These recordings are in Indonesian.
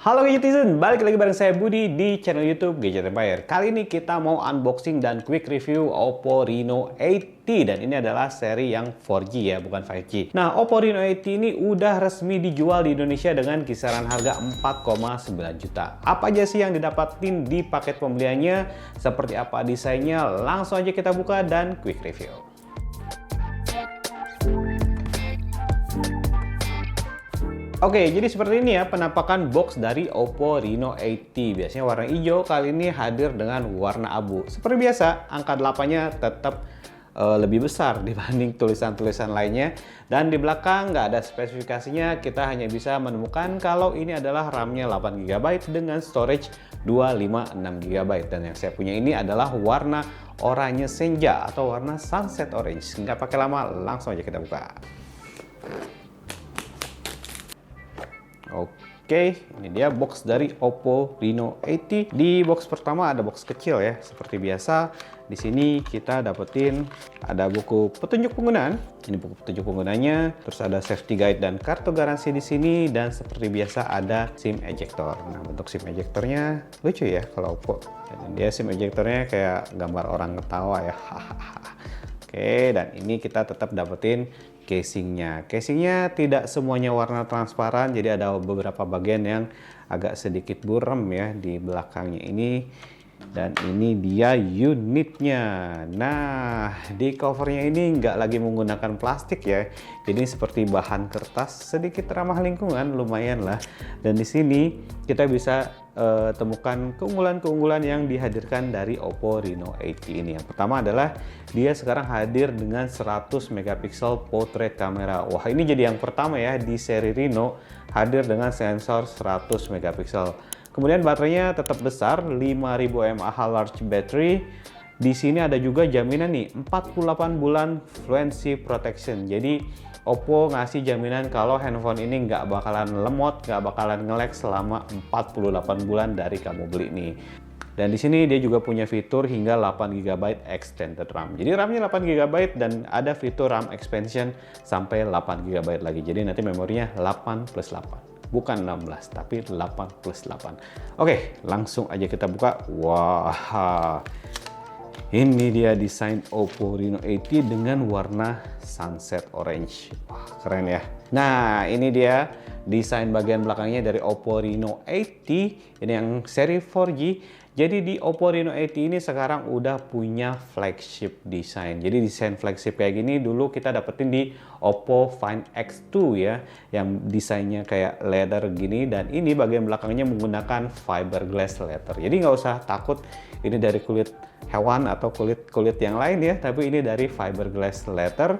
Halo Gadgetizen, balik lagi bareng saya Budi di channel YouTube Gadget Empire. Kali ini kita mau unboxing dan quick review Oppo Reno 80 dan ini adalah seri yang 4G ya, bukan 5G. Nah, Oppo Reno 80 ini udah resmi dijual di Indonesia dengan kisaran harga 4,9 juta. Apa aja sih yang didapatin di paket pembeliannya? Seperti apa desainnya? Langsung aja kita buka dan quick review. Oke, jadi seperti ini ya penampakan box dari Oppo Reno 80. Biasanya warna hijau, kali ini hadir dengan warna abu. Seperti biasa, angka 8-nya tetap lebih besar dibanding tulisan-tulisan lainnya. Dan di belakang nggak ada spesifikasinya, kita hanya bisa menemukan kalau ini adalah RAM-nya 8GB dengan storage 256GB. Dan yang saya punya ini adalah warna oranye senja atau warna sunset orange. Nggak pakai lama, langsung aja kita buka. Oke, ini dia box dari Oppo Reno 80. Di box pertama ada box kecil ya, seperti biasa. Di sini kita dapetin ada buku petunjuk penggunaan. Ini buku petunjuk penggunanya. Terus ada safety guide dan kartu garansi di sini. Dan seperti biasa ada SIM ejector. Nah, bentuk SIM ejectornya lucu ya kalau Oppo. Dan dia SIM ejectornya kayak gambar orang ketawa ya. Oke, dan ini kita tetap dapetin casingnya. Casingnya tidak semuanya warna transparan, jadi ada beberapa bagian yang agak sedikit buram ya di belakangnya ini. Dan ini dia unitnya. Nah, di covernya ini nggak lagi menggunakan plastik ya. Jadi seperti bahan kertas, sedikit ramah lingkungan, lumayan lah. Dan di sini kita bisa temukan keunggulan-keunggulan yang dihadirkan dari Oppo Reno 80 ini. Yang pertama adalah dia sekarang hadir dengan 100 megapiksel portrait kamera. Wah, ini jadi yang pertama ya di seri Reno hadir dengan sensor 100 megapiksel. Kemudian baterainya tetap besar, 5000 mAh large battery. Di sini ada juga jaminan nih, 48 bulan fluency protection. Jadi Oppo ngasih jaminan kalau handphone ini nggak bakalan lemot, nggak bakalan nge-lag selama 48 bulan dari kamu beli nih. Dan di sini dia juga punya fitur hingga 8GB extended RAM. Jadi RAM-nya 8GB dan ada fitur RAM expansion sampai 8GB lagi. Jadi nanti memorinya 8+8. Bukan 16, tapi 8+8. Oke, langsung aja kita buka. Wah, ini dia desain Oppo Reno 80 dengan warna sunset orange. Wah, keren ya. Nah, ini dia desain bagian belakangnya dari Oppo Reno 80. Ini yang seri 4G. Jadi di Oppo Reno 80 ini sekarang udah punya flagship design. Jadi desain flagship kayak gini dulu kita dapetin di Oppo Find X2 ya, yang desainnya kayak leather gini, dan ini bagian belakangnya menggunakan fiberglass leather. Jadi nggak usah takut ini dari kulit hewan atau kulit yang lain ya, tapi ini dari fiberglass leather.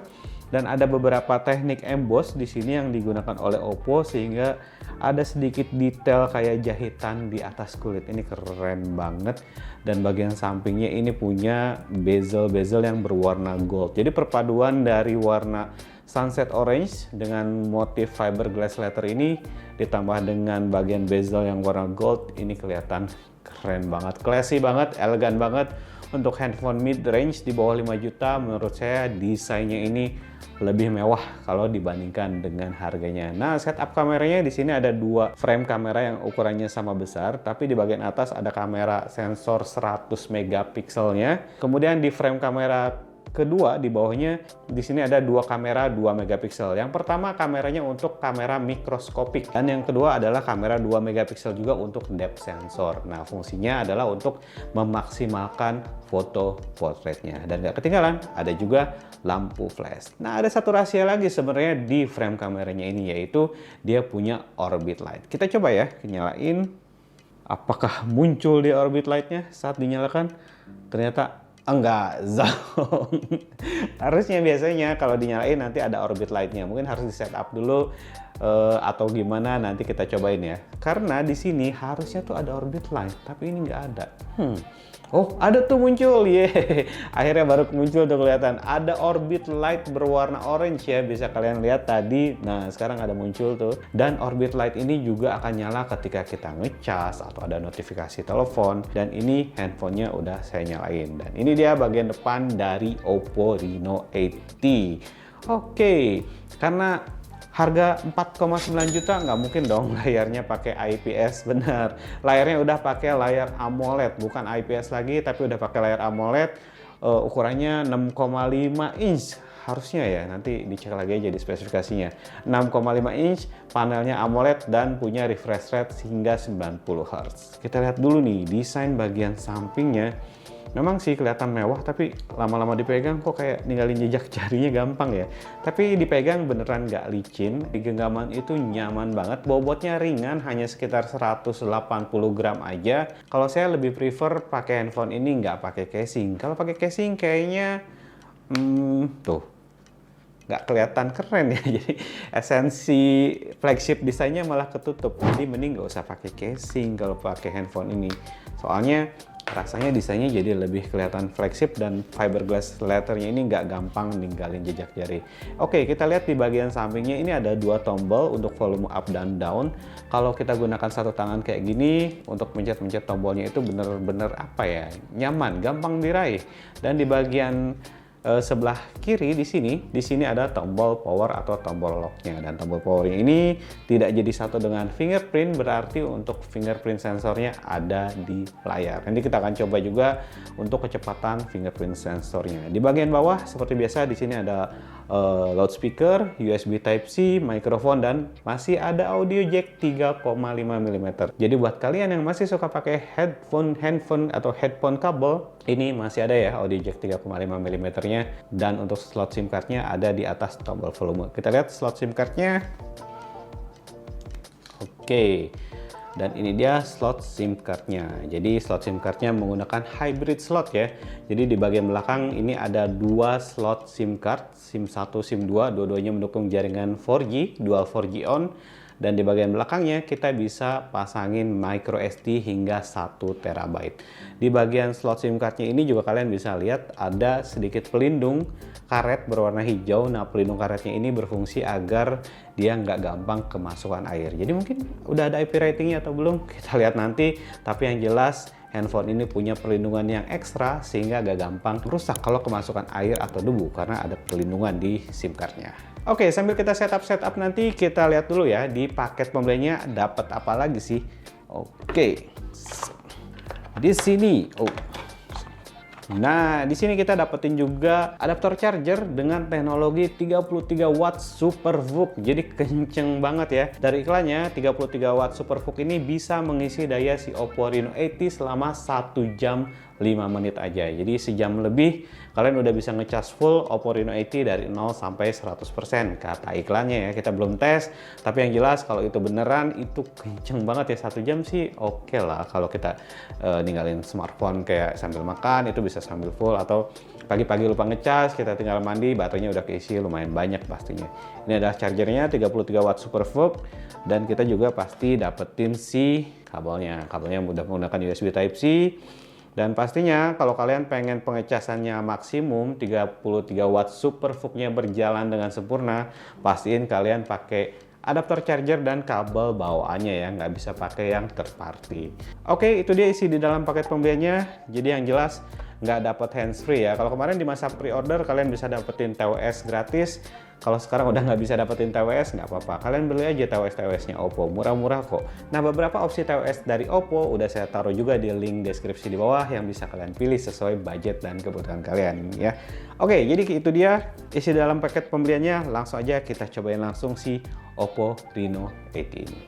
Dan ada beberapa teknik emboss di sini yang digunakan oleh Oppo sehingga ada sedikit detail kayak jahitan di atas kulit. Ini keren banget. Dan bagian sampingnya ini punya bezel-bezel yang berwarna gold. Jadi perpaduan dari warna sunset orange dengan motif fiberglass leather ini ditambah dengan bagian bezel yang warna gold, ini kelihatan keren banget, classy banget, elegan banget. Untuk handphone mid range di bawah 5 juta menurut saya desainnya ini lebih mewah kalau dibandingkan dengan harganya. Nah, setup kameranya di sini ada dua frame kamera yang ukurannya sama besar, tapi di bagian atas ada kamera sensor 100 megapikselnya. Kemudian di frame kamera kedua di bawahnya di sini ada dua kamera 2 megapiksel. Yang pertama kameranya untuk kamera mikroskopik dan yang kedua adalah kamera 2 megapiksel juga untuk depth sensor. Nah, fungsinya adalah untuk memaksimalkan foto portraitnya. Dan nggak ketinggalan, ada juga lampu flash. Nah, ada satu rahasia lagi sebenarnya di frame kameranya ini, yaitu dia punya orbit light. Kita coba ya, nyalain. Apakah muncul di orbit lightnya saat dinyalakan? Ternyata enggak, zong. Harusnya biasanya kalau dinyalain nanti ada orbit lightnya. Mungkin harus di setup dulu atau gimana, nanti kita cobain ya. Karena di sini harusnya tuh ada orbit light, tapi ini nggak ada. Oh, ada tuh muncul, akhirnya baru muncul tuh kelihatan. Ada orbit light berwarna orange ya, bisa kalian lihat tadi. Nah, sekarang ada muncul tuh. Dan orbit light ini juga akan nyala ketika kita ngecas atau ada notifikasi telepon. Dan ini handphonenya udah saya nyalain. Dan ini dia bagian depan dari Oppo Reno 80. Oke, karena Harga 4,9 juta nggak mungkin dong layarnya pakai IPS, bener. Layarnya udah pakai layar AMOLED, bukan IPS lagi, tapi udah pakai layar AMOLED. Ukurannya 6,5 inch. Harusnya ya, nanti dicek lagi aja di spesifikasinya. 6,5 inch, panelnya AMOLED dan punya refresh rate hingga 90 Hz. Kita lihat dulu nih, desain bagian sampingnya. Memang sih kelihatan mewah, tapi lama-lama dipegang kok kayak ninggalin jejak jarinya gampang ya. Tapi dipegang beneran nggak licin, di genggaman itu nyaman banget. Bobotnya ringan, hanya sekitar 180 gram aja. Kalau saya lebih prefer pakai handphone ini nggak pakai casing. Kalau pakai casing kayaknya, tuh, nggak kelihatan keren ya. Jadi esensi flagship desainnya malah ketutup. Jadi mending nggak usah pakai casing kalau pakai handphone ini. Soalnya rasanya desainnya jadi lebih kelihatan flagship dan fiberglass letternya ini nggak gampang ninggalin jejak jari. Oke, kita lihat di bagian sampingnya ini ada dua tombol untuk volume up dan down. Kalau kita gunakan satu tangan kayak gini, untuk mencet-mencet tombolnya itu bener-bener apa ya, nyaman, gampang diraih. Dan di bagian sebelah kiri di sini ada tombol power atau tombol locknya, dan tombol powernya ini tidak jadi satu dengan fingerprint, berarti untuk fingerprint sensornya ada di layar. Nanti kita akan coba juga untuk kecepatan fingerprint sensornya. Di bagian bawah seperti biasa di sini ada loudspeaker, USB Type-C, mikrofon, dan masih ada audio jack 3,5 mm. Jadi buat kalian yang masih suka pakai handphone atau headphone kabel, ini masih ada ya audio jack 3,5 mm nya, dan untuk slot SIM cardnya ada di atas tombol volume. Kita lihat slot SIM cardnya. Oke, dan ini dia slot SIM cardnya. Jadi slot SIM cardnya menggunakan hybrid slot ya. Jadi di bagian belakang ini ada dua slot SIM card, SIM 1, SIM 2, dua-duanya mendukung jaringan 4G, dual 4G on. Dan di bagian belakangnya kita bisa pasangin micro SD hingga 1 TB. Di bagian slot SIM cardnya ini juga kalian bisa lihat ada sedikit pelindung karet berwarna hijau. Nah, pelindung karetnya ini berfungsi agar dia nggak gampang kemasukan air. Jadi mungkin udah ada IP ratingnya atau belum, kita lihat nanti. Tapi yang jelas handphone ini punya perlindungan yang ekstra sehingga agak gampang rusak kalau kemasukan air atau debu karena ada perlindungan di SIM cardnya. Oke, sambil kita setup nanti kita lihat dulu ya di paket pembeliannya dapat apa lagi sih. Oke, di sini, nah, di sini kita dapetin juga adaptor charger dengan teknologi 33 watt Super VOOC. Jadi kenceng banget ya. Dari iklannya, 33 watt Super VOOC ini bisa mengisi daya si Oppo Reno 80 selama 1 jam 5 menit aja. Jadi sejam lebih kalian udah bisa ngecas full Oppo Reno 80 dari 0 sampai 100% kata iklannya ya. Kita belum tes, tapi yang jelas kalau itu beneran itu kenceng banget ya. 1 jam sih oke lah kalau kita ninggalin smartphone kayak sambil makan, itu bisa sambil full, atau pagi-pagi lupa ngecas, kita tinggal mandi, baterainya udah keisi lumayan banyak pastinya. Ini adalah chargernya 33 watt Super VOOC, dan kita juga pasti dapetin si kabelnya. Kabelnya udah menggunakan USB Type-C. Dan pastinya kalau kalian pengen pengecasannya maksimum 33 watt Super VOOC-nya berjalan dengan sempurna, pastiin kalian pakai adaptor charger dan kabel bawaannya ya, nggak bisa pakai yang third party. Oke, itu dia isi di dalam paket pembeliannya. Jadi yang jelas nggak dapat handsfree ya. Kalau kemarin di masa pre-order kalian bisa dapetin TWS gratis. Kalau sekarang udah nggak bisa dapetin TWS, nggak apa-apa. Kalian beli aja TWS-TWS-nya Oppo, murah-murah kok. Nah, beberapa opsi TWS dari Oppo udah saya taruh juga di link deskripsi di bawah yang bisa kalian pilih sesuai budget dan kebutuhan kalian ya. Oke, jadi itu dia isi dalam paket pembeliannya. Langsung aja kita cobain langsung si Oppo Reno 80 ini.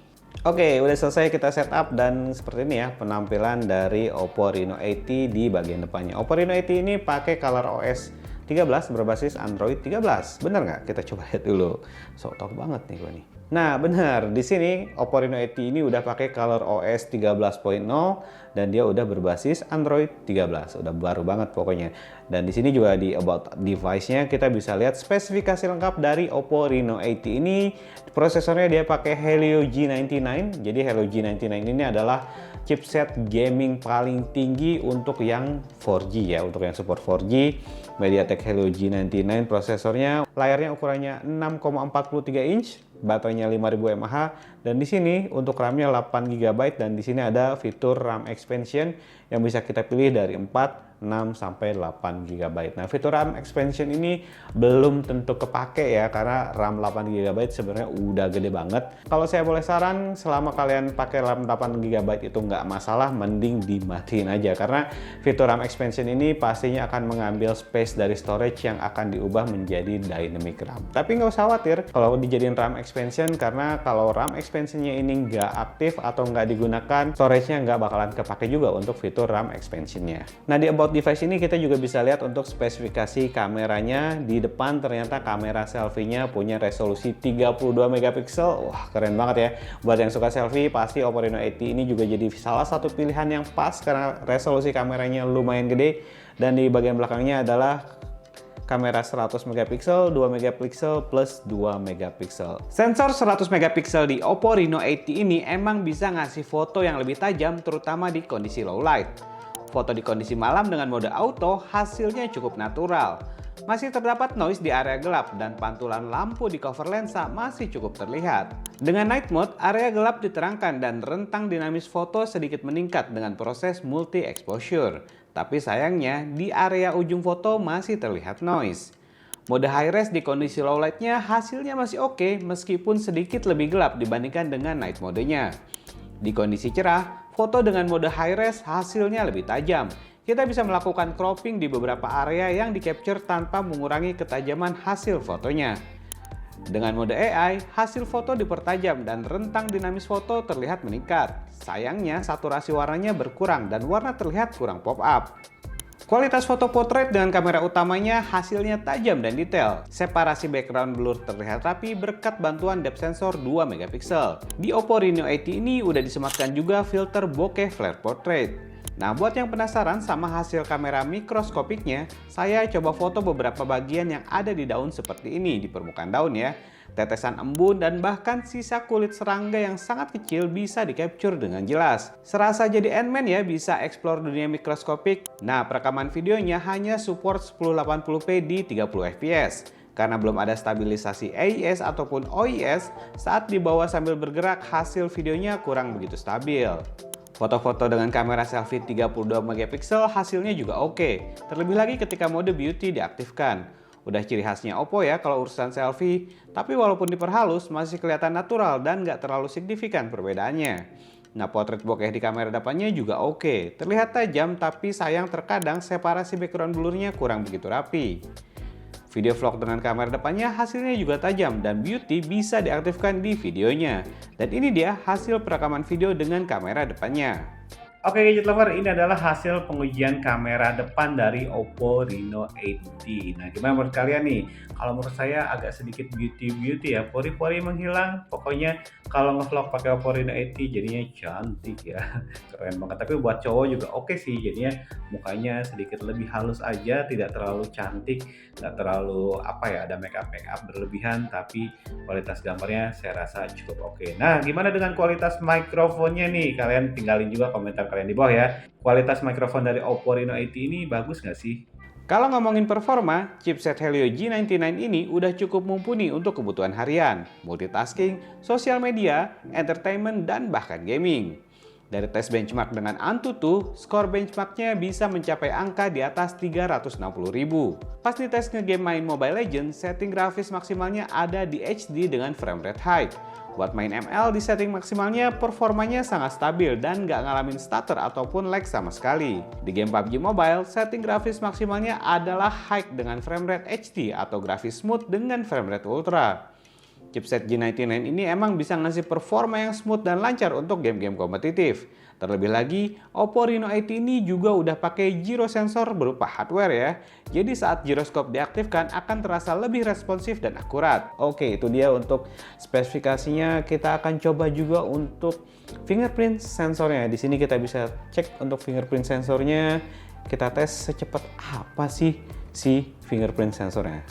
Oke, udah selesai kita setup, dan seperti ini ya penampilan dari Oppo Reno 80 di bagian depannya. Oppo Reno 80 ini pakai ColorOS 13 berbasis Android 13. Bener nggak? Kita coba lihat dulu. So tau banget nih gue nih. Nah, bener. Di sini Oppo Reno 80 ini udah pakai ColorOS 13.0 dan dia udah berbasis Android 13. Udah baru banget pokoknya. Dan di sini juga di About Device-nya kita bisa lihat spesifikasi lengkap dari Oppo Reno 80 ini. Prosesornya dia pakai Helio G99. Jadi Helio G99 ini adalah chipset gaming paling tinggi untuk yang 4G ya, untuk yang support 4G. MediaTek Helio G99 prosesornya, layarnya ukurannya 6,43 inch, baterainya 5000 mAh, dan di sini untuk RAM-nya 8 GB, dan di sini ada fitur RAM expansion yang bisa kita pilih dari 4, 6-8 GB. Nah, fitur RAM expansion ini belum tentu kepake ya, karena RAM 8 GB sebenarnya udah gede banget. Kalau saya boleh saran, selama kalian pakai RAM 8 GB itu nggak masalah, mending dimatiin aja, karena fitur RAM expansion ini pastinya akan mengambil space dari storage yang akan diubah menjadi dynamic RAM. Tapi nggak usah khawatir kalau dijadiin RAM expansion, karena kalau RAM expansionnya ini nggak aktif atau nggak digunakan, storage-nya nggak bakalan kepake juga untuk fitur RAM expansionnya. Nah, di about device ini kita juga bisa lihat untuk spesifikasi kameranya. Di depan ternyata kamera selfie-nya punya resolusi 32 megapiksel. Wah, keren banget ya. Buat yang suka selfie, pasti Oppo Reno 80 ini juga jadi salah satu pilihan yang pas karena resolusi kameranya lumayan gede. Dan di bagian belakangnya adalah kamera 100 megapiksel, 2 megapiksel plus 2 megapiksel. Sensor 100 megapiksel di Oppo Reno 80 ini emang bisa ngasih foto yang lebih tajam, terutama di kondisi low light. Foto di kondisi malam dengan mode auto hasilnya cukup natural. Masih terdapat noise di area gelap dan pantulan lampu di cover lensa masih cukup terlihat. Dengan night mode, area gelap diterangkan dan rentang dinamis foto sedikit meningkat dengan proses multi exposure. Tapi sayangnya, di area ujung foto masih terlihat noise. Mode high res di kondisi low light-nya hasilnya masih oke, meskipun sedikit lebih gelap dibandingkan dengan night mode-nya. Di kondisi cerah, foto dengan mode high res hasilnya lebih tajam. Kita bisa melakukan cropping di beberapa area yang di-capture tanpa mengurangi ketajaman hasil fotonya. Dengan mode AI, hasil foto dipertajam dan rentang dinamis foto terlihat meningkat. Sayangnya, saturasi warnanya berkurang dan warna terlihat kurang pop-up. Kualitas foto portrait dengan kamera utamanya hasilnya tajam dan detail. Separasi background blur terlihat rapi berkat bantuan depth sensor 2 megapiksel. Di Oppo Reno 80 ini udah disematkan juga filter bokeh flare portrait. Nah, buat yang penasaran sama hasil kamera mikroskopiknya, saya coba foto beberapa bagian yang ada di daun seperti ini di permukaan daun ya. Tetesan embun dan bahkan sisa kulit serangga yang sangat kecil bisa di-capture dengan jelas. Serasa jadi Ant-Man ya, bisa explore dunia mikroskopik. Nah, perekaman videonya hanya support 1080p di 30 fps. Karena belum ada stabilisasi AIS ataupun OIS, saat dibawa sambil bergerak hasil videonya kurang begitu stabil. Foto-foto dengan kamera selfie 32 megapiksel hasilnya juga oke. Terlebih lagi ketika mode beauty diaktifkan. Udah ciri khasnya Oppo ya kalau urusan selfie, tapi walaupun diperhalus masih kelihatan natural dan nggak terlalu signifikan perbedaannya. Nah, potret bokeh di kamera depannya juga oke. Terlihat tajam tapi sayang terkadang separasi background blurnya kurang begitu rapi. Video vlog dengan kamera depannya hasilnya juga tajam dan beauty bisa diaktifkan di videonya. Dan ini dia hasil perekaman video dengan kamera depannya. Oke gadget lover, ini adalah hasil pengujian kamera depan dari Oppo Reno 80. Nah, gimana menurut kalian nih? Kalau menurut saya agak sedikit beauty ya, pori-pori menghilang. Pokoknya kalau ngevlog pakai Oppo Reno 80 jadinya cantik ya, keren banget. Tapi buat cowok juga oke sih, jadinya mukanya sedikit lebih halus aja, tidak terlalu cantik, nggak terlalu ada make up berlebihan, tapi kualitas gambarnya saya rasa cukup oke. Nah, gimana dengan kualitas mikrofonnya nih? Kalian tinggalin juga komentar kalian di bawah ya. Kualitas mikrofon dari Oppo Reno 80 ini bagus nggak sih? Kalau ngomongin performa, chipset Helio G99 ini udah cukup mumpuni untuk kebutuhan harian, multitasking, sosial media, entertainment, dan bahkan gaming. Dari tes benchmark dengan Antutu, skor benchmarknya bisa mencapai angka di atas 360.000. Pas di tes ngegame main Mobile Legends, setting grafis maksimalnya ada di HD dengan frame rate high. Buat main ML di setting maksimalnya, performanya sangat stabil dan nggak ngalamin stutter ataupun lag sama sekali. Di game PUBG Mobile, setting grafis maksimalnya adalah high dengan frame rate HD atau grafis smooth dengan frame rate ultra. Chipset G99 ini emang bisa ngasih performa yang smooth dan lancar untuk game-game kompetitif. Terlebih lagi, Oppo Reno 80 ini juga udah pakai gyro sensor berupa hardware ya. Jadi saat gyroscope diaktifkan akan terasa lebih responsif dan akurat. Oke, itu dia untuk spesifikasinya. Kita akan coba juga untuk fingerprint sensornya. Di sini kita bisa cek untuk fingerprint sensornya. Kita tes secepat apa sih si fingerprint sensornya.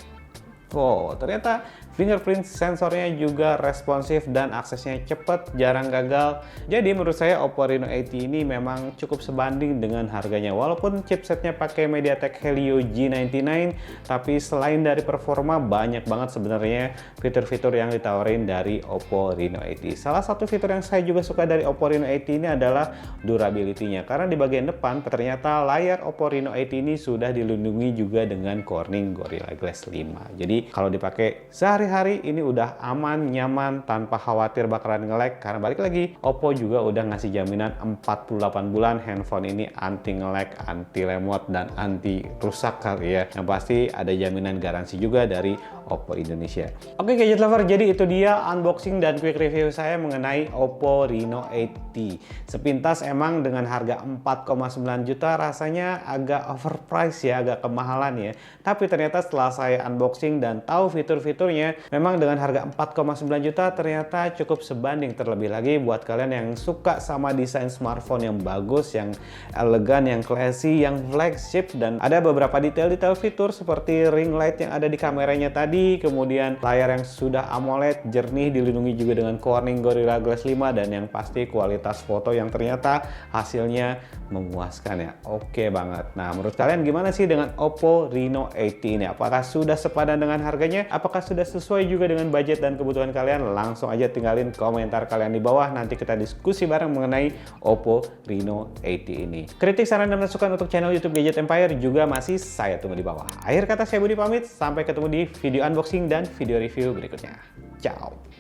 Oh, ternyata fingerprint sensornya juga responsif dan aksesnya cepat, jarang gagal. Jadi menurut saya Oppo Reno 80 ini memang cukup sebanding dengan harganya. Walaupun chipsetnya pakai MediaTek Helio G99, tapi selain dari performa banyak banget sebenarnya fitur-fitur yang ditawarin dari Oppo Reno 80. Salah satu fitur yang saya juga suka dari Oppo Reno 80 ini adalah durability-nya. Karena di bagian depan ternyata layar Oppo Reno 80 ini sudah dilindungi juga dengan Corning Gorilla Glass 5. Jadi kalau dipakai sehari-hari ini udah aman, nyaman, tanpa khawatir bakalan nge-lag. Karena balik lagi, Oppo juga udah ngasih jaminan 48 bulan handphone ini anti nge-lag, anti lemot, dan anti rusak kali ya. Yang pasti ada jaminan garansi juga dari Oppo Indonesia. Oke gadget lover, jadi itu dia unboxing dan quick review saya mengenai Oppo Reno 80. Sepintas emang dengan harga 4,9 juta rasanya agak overpriced ya, agak kemahalan ya. Tapi ternyata setelah saya unboxing dan tahu fitur-fiturnya, memang dengan harga 4,9 juta ternyata cukup sebanding. Terlebih lagi buat kalian yang suka sama desain smartphone yang bagus, yang elegan, yang classy, yang flagship, dan ada beberapa detail-detail fitur seperti ring light yang ada di kameranya tadi, kemudian layar yang sudah AMOLED, jernih, dilindungi juga dengan Corning Gorilla Glass 5, dan yang pasti kualitas foto yang ternyata hasilnya memuaskan ya. Oke banget. Nah, menurut kalian gimana sih dengan Oppo Reno 80 ini? Apakah sudah sepadan dengan harganya? Apakah sudah sesuai juga dengan budget dan kebutuhan kalian? Langsung aja tinggalin komentar kalian di bawah, nanti kita diskusi bareng mengenai Oppo Reno 80 ini. Kritik, saran, dan masukan untuk channel YouTube Gadget Empire juga masih saya tunggu di bawah. Akhir kata saya Budi pamit, sampai ketemu di video unboxing dan video review berikutnya. Ciao!